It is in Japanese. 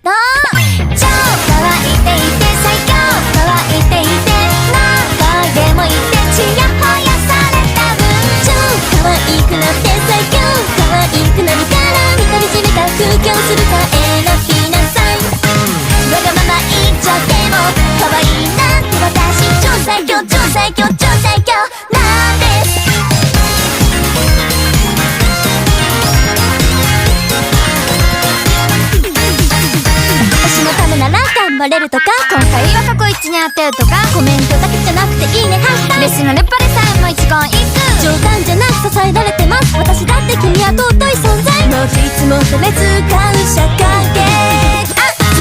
と超乾いていて最強乾いていて何回でも言ってちやほやされた分超可愛くなって最強可愛くなるから見たりじめた空気をするか選びなさいわがまま言っちゃっても可愛いなんて私超最強超最強超最強なんです私のためなら頑張れるとか今回は過去一に当てるとかコメントだけじゃなくていいねハッシュタグレスのレパレさんも一言一句冗談じゃなく支えられてます私だって君は尊い存在文字いつも責め使う社会で